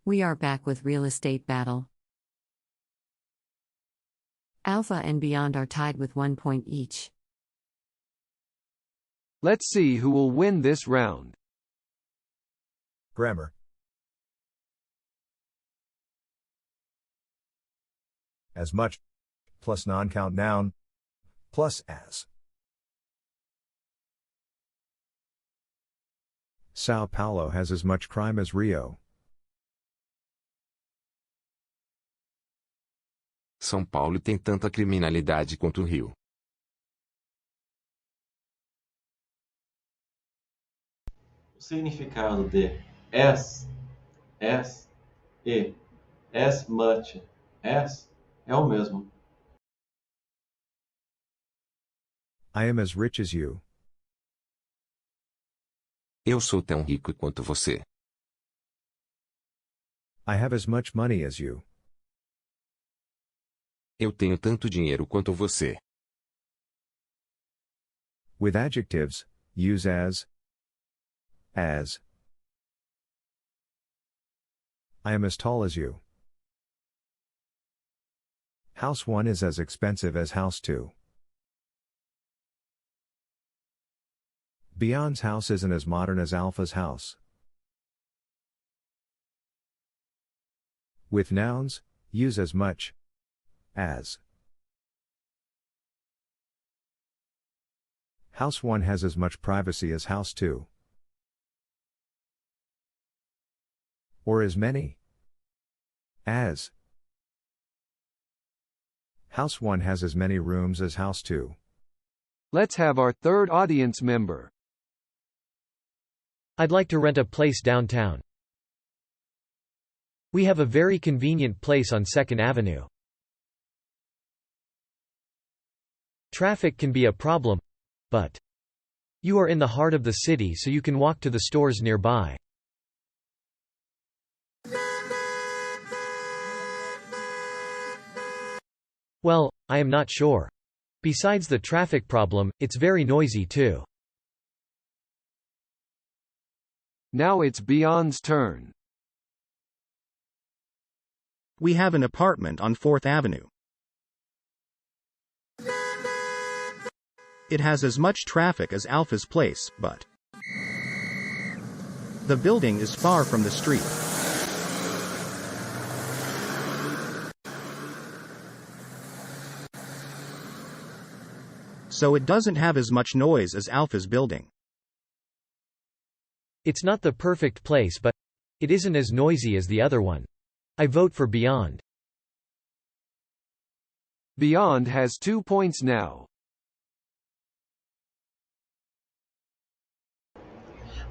We are back with real estate battle. Alpha and Beyond are tied with 1 point each. Let's see who will win this round. Grammar. As much plus non-count noun plus as. Sao Paulo has as much crime as Rio. São Paulo tem tanta criminalidade quanto o Rio. O significado de as e as much as é o mesmo. I am as rich as you. Eu sou tão rico quanto você. I have as much money as you. Eu tenho tanto dinheiro quanto você. With adjectives, use as. I am as tall as you. House 1 is as expensive as house 2. Beyond's house isn't as modern as Alpha's house. With nouns, use as much as. House 1 has as much privacy as house 2. Or as many as. House 1 has as many rooms as house 2. Let's have our third audience member. I'd like to rent a place downtown. We have a very convenient place on 2nd Avenue. Traffic can be a problem, but you are in the heart of the city, so you can walk to the stores nearby. Well, I am not sure. Besides the traffic problem, it's very noisy too. Now it's Beyond's turn. We have an apartment on 4th Avenue. It has as much traffic as Alpha's place, but the building is far from the street. So it doesn't have as much noise as Alpha's building. It's not the perfect place, but it isn't as noisy as the other one. I vote for Beyond. Beyond has 2 points now.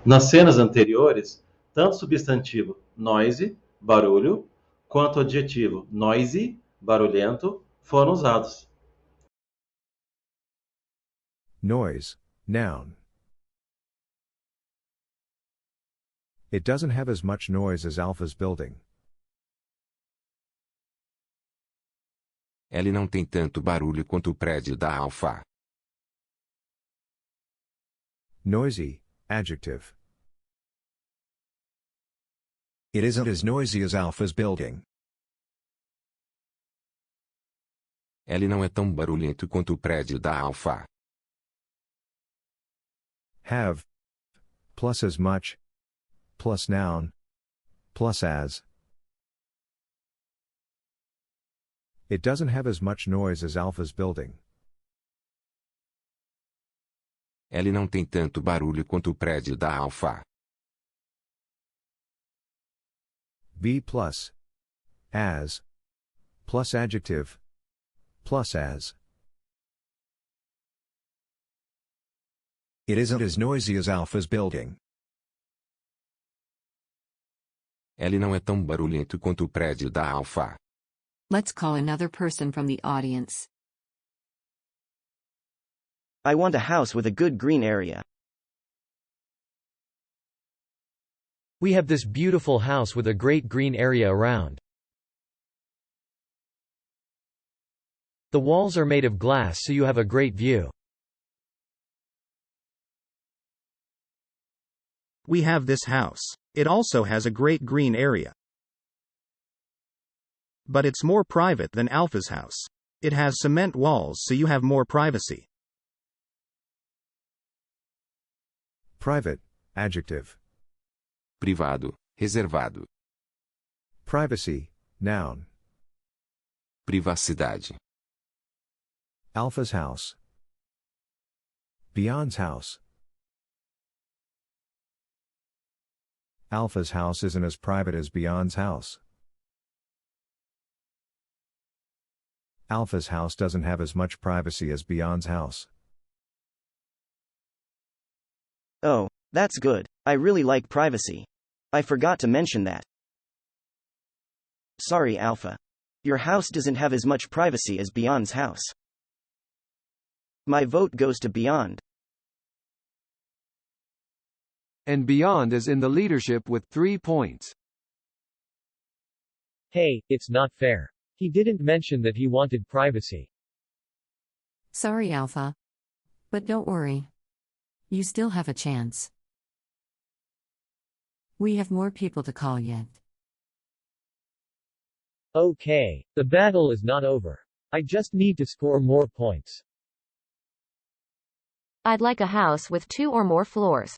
Nas cenas anteriores, tanto o substantivo noisy, barulho, quanto o adjetivo noisy, barulhento, foram usados. Noise, noun. It doesn't have as much noise as Alpha's building. Ele não tem tanto barulho quanto o prédio da Alfa. Noisy, adjective. It isn't as noisy as Alpha's building. Ele não é tão barulhento quanto o prédio da Alfa. Have. Plus as much. Plus noun. Plus as. It doesn't have as much noise as Alpha's building. Ele não tem tanto barulho quanto o prédio da Alfa. Be plus. As. Plus adjective. Plus as. It isn't as noisy as Alpha's building. Ele não é tão barulhento quanto o prédio da Alfa. Let's call another person from the audience. I want a house with a good green area. We have this beautiful house with a great green area around. The walls are made of glass, so you have a great view. We have this house. It also has a great green area. But it's more private than Alpha's house. It has cement walls so you have more privacy. Private, adjective. Privado, reservado. Privacy, noun. Privacidade. Alpha's house. Beyond's house. Alpha's house isn't as private as Beyond's house. Alpha's house doesn't have as much privacy as Beyond's house. Oh, that's good. I really like privacy. I forgot to mention that. Sorry, Alpha. Your house doesn't have as much privacy as Beyond's house. My vote goes to Beyond. And Beyond is in the leadership with 3 points. Hey, it's not fair. He didn't mention that he wanted privacy. Sorry, Alpha. But don't worry. You still have a chance. We have more people to call yet. Okay, the battle is not over. I just need to score more points. I'd like a house with 2 or more floors.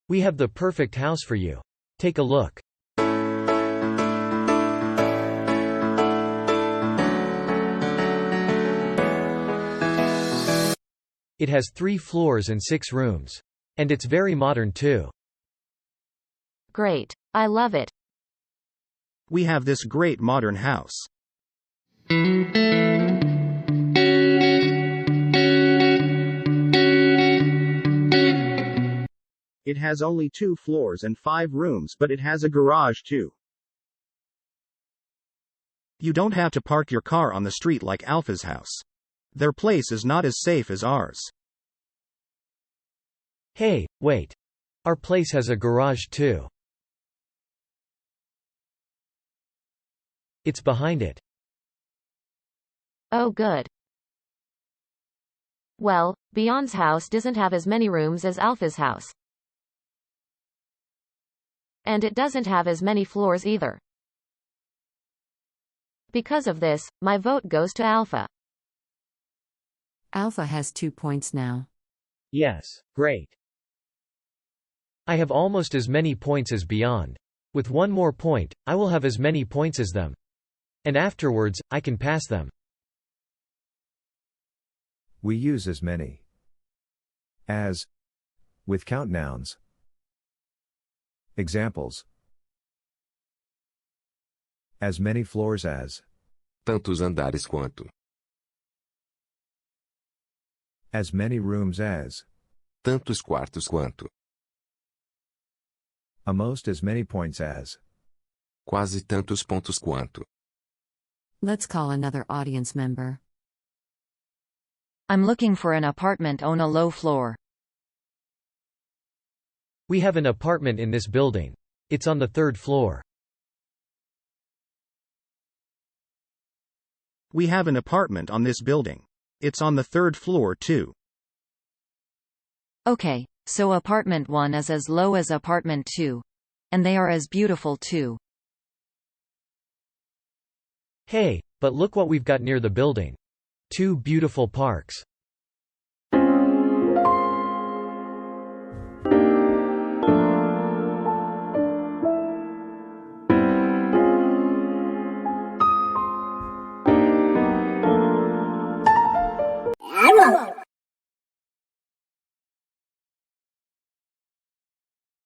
We have the perfect house for you. Take a look. It has 3 floors and 6 rooms. And it's very modern too. Great. I love it. We have this great modern house. It has only 2 floors and 5 rooms, but it has a garage too. You don't have to park your car on the street like Alpha's house. Their place is not as safe as ours. Hey, wait. Our place has a garage too. It's behind it. Oh, good. Well, Beyond's house doesn't have as many rooms as Alpha's house. And it doesn't have as many floors either. Because of this, my vote goes to Alpha. Alpha has 2 points now. Yes, great. I have almost as many points as Beyond. With 1 more point, I will have as many points as them. And afterwards, I can pass them. We use as many as with count nouns. Examples: as many floors as, Tantos andares quanto. as many rooms as, Tantos quartos quanto. almost as many points as. Quase tantos pontos quanto. Let's call another audience member. I'm looking for an apartment on a low floor. We have an apartment in this building. It's on the 3rd floor. We have an apartment on this building. It's on the 3rd floor too. Okay, so apartment 1 is as low as apartment 2. And they are as beautiful too. Hey, but look what we've got near the building. 2 beautiful parks.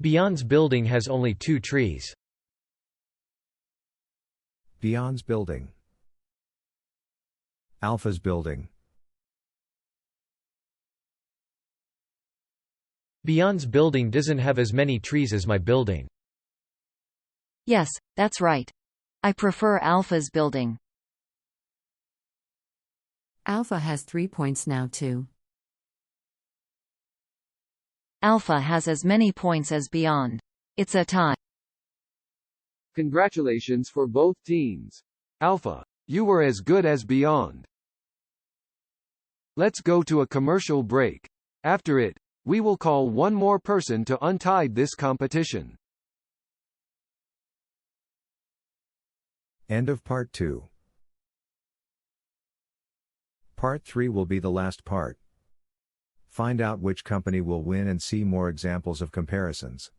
Beyond's building has only 2 trees. Beyond's building. Alpha's building. Beyond's building doesn't have as many trees as my building. Yes, that's right. I prefer Alpha's building. Alpha has 3 points now too. Alpha has as many points as Beyond. It's a tie. Congratulations for both teams. Alpha, you were as good as Beyond. Let's go to a commercial break. After it, we will call one more person to untie this competition. End of part 2. Part 3 will be the last part. Find out which company will win and see more examples of comparisons.